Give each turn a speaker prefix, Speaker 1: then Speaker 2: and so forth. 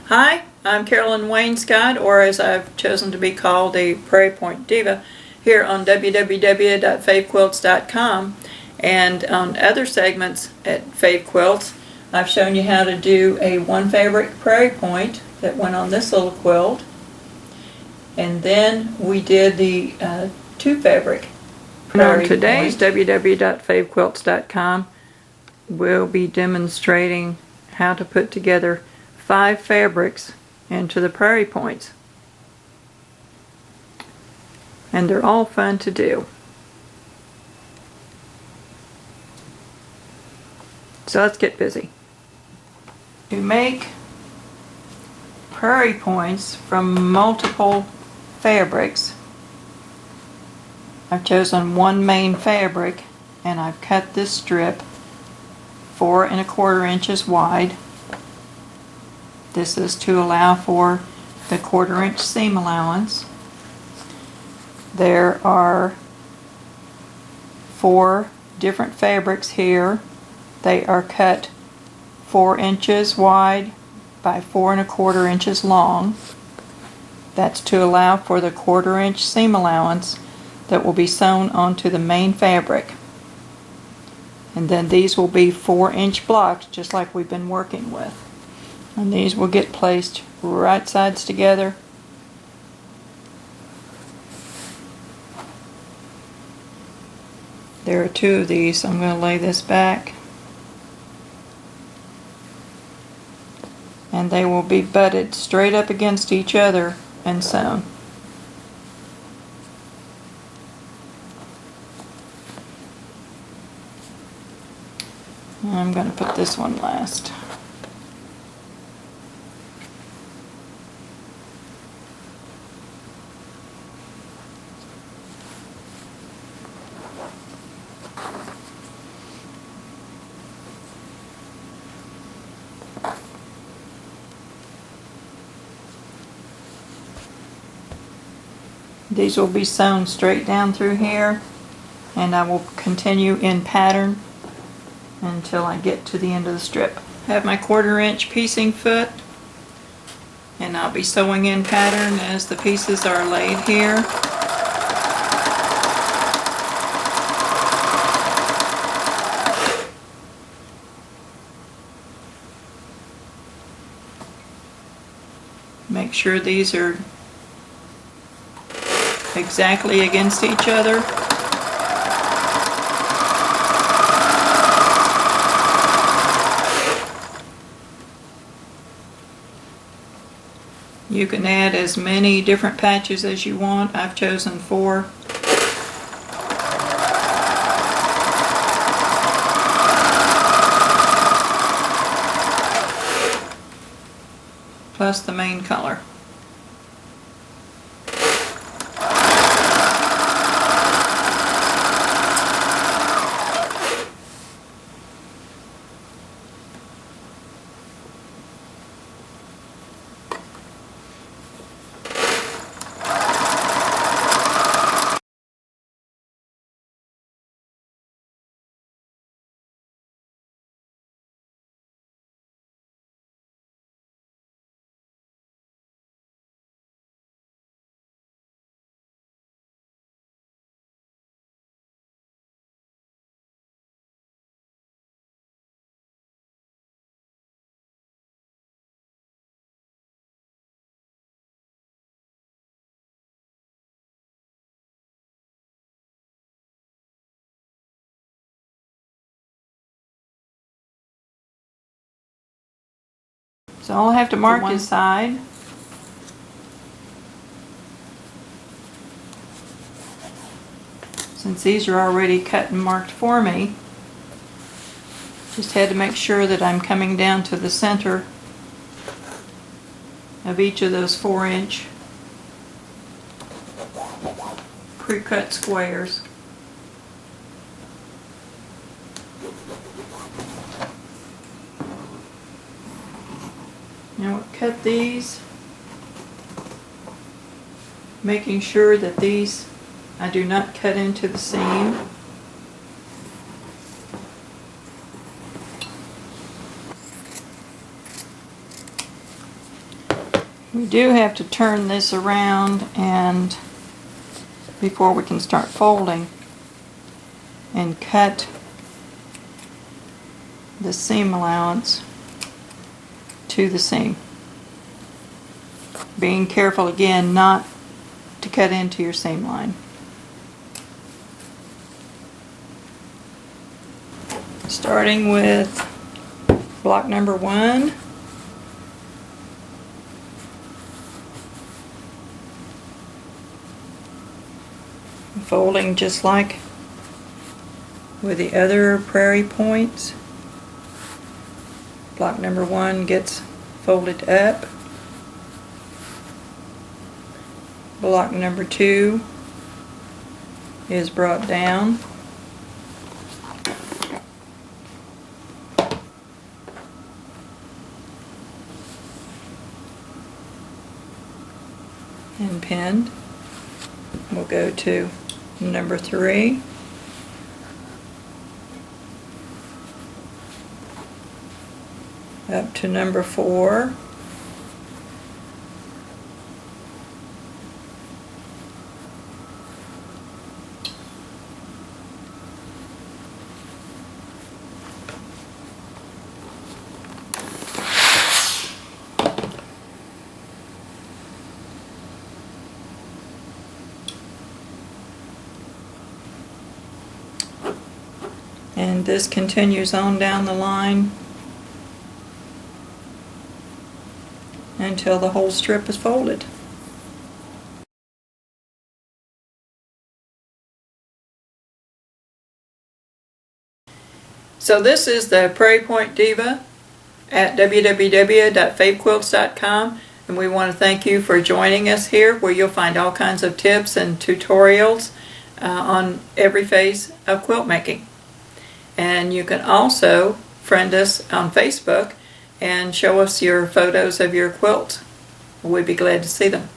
Speaker 1: Hi, I'm Carolyn Wainscott, or as I've chosen to be called, the Prairie Point Diva, here on www.favequilts.com, and on other segments at Fave Quilts. I've shown you how to do a one fabric Prairie Point that went on this little quilt, and then we did the two fabric Prairie. On today's www.favequilts.com, we'll be demonstrating how to put together 5 fabrics into the Prairie Points. And they're all fun to do. So let's get busy. To make Prairie Points from multiple fabrics, I've chosen one main fabric and I've cut this strip 4 1/4 inches wide. This is to allow for the 1/4 inch seam allowance. There are 4 different fabrics here. They are cut 4 inches wide by 4 1/4 inches long. That's to allow for the 1/4 inch seam allowance that will be sewn onto the main fabric. And then these will be 4-inch blocks, just like we've been working with. And these will get placed right sides together. There are 2 of these, so I'm going to lay this back. And they will be butted straight up against each other and sewn. I'm going to put this one last. These will be sewn straight down through here, and I will continue in pattern until I get to the end of the strip. I have my 1/4 inch piecing foot, and I'll be sewing in pattern as the pieces are laid here. Make sure these are exactly against each other. You can add as many different patches as you want. I've chosen 4. Plus the main color. So all I have to mark is side. Since these are already cut and marked for me, just had to make sure that I'm coming down to the center of each of those 4-inch pre-cut squares. Now we'll cut these, making sure that these I do not cut into the seam. We do have to turn this around and before we can start folding and cut the seam allowance to the seam. Being careful again not to cut into your seam line. Starting with block number 1. Folding just like with the other prairie points. Block number 1 gets folded up. Block number 2 is brought down. And pinned. We'll go to number 3. Up to number 4. And this continues on down the line until the whole strip is folded. So this is the Prairie Point Diva at www.favequilts.com, and we want to thank you for joining us here, where you'll find all kinds of tips and tutorials on every phase of quilt making. And you can also friend us on Facebook and show us your photos of your quilts. We'd be glad to see them.